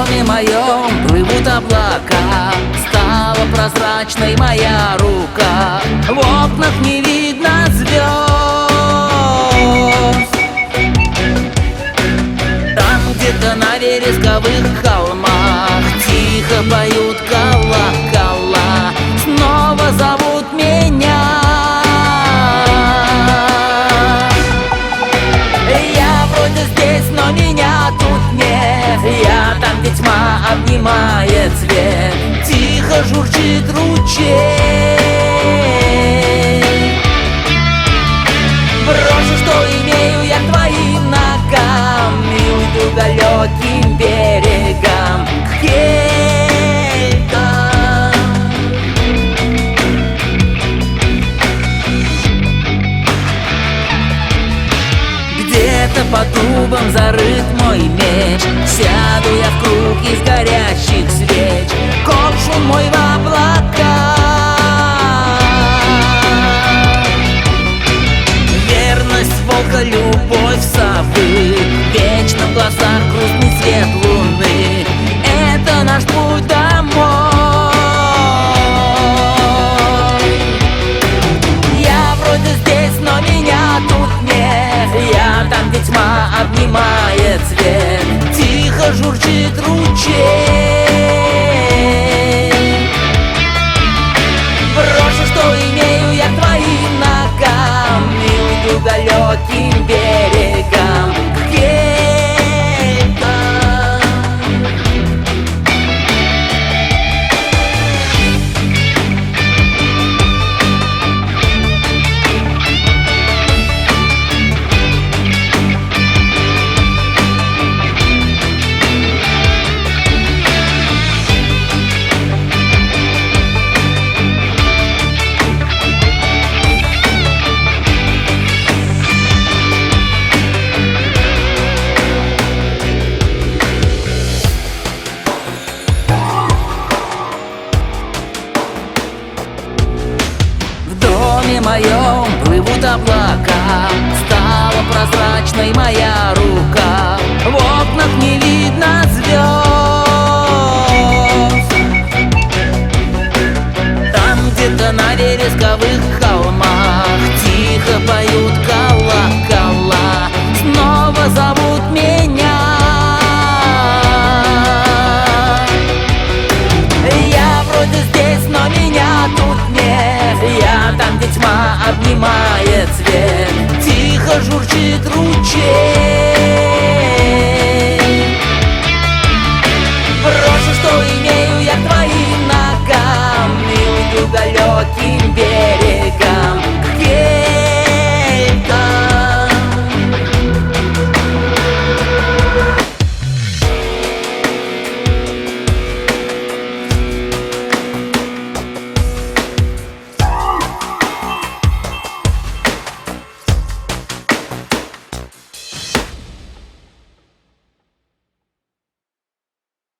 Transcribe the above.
доме моем плывут облака, стала прозрачной моя рука. В окнах не видно звезд, там где-то на вересковых холмах тихо поют колокола, снова зовут меня. Я вроде здесь, но меня тут нет. Я там, где тьма обнимает свет, тихо журчит ручей. Брошу, что имею я к твоим ногам, и уйду далеким берегам к келькам. Где-то под дубом зарыт мой меч, сяду я в круг из горящих свеч, коршун мой в облака. Верность волка, любовь совы, вечно в глазах грустный свет луны. Это наш путь домой. Я вроде здесь, но меня тут нет. Я там, где тьма обнимает свет, тихо журчит ручей. Брошу, что имею я к твоим ногам, и уйду далеким берегам к келькам. В доме моем плывут облака, стала прозрачной моя рука. В окнах не видно звезд, там где-то на вересковых холмах тихо поют колокола, снова зовут меня. Я вроде здесь, но меня тут нет. Я там, где тьма обнимает свет, тихо журчит ручей.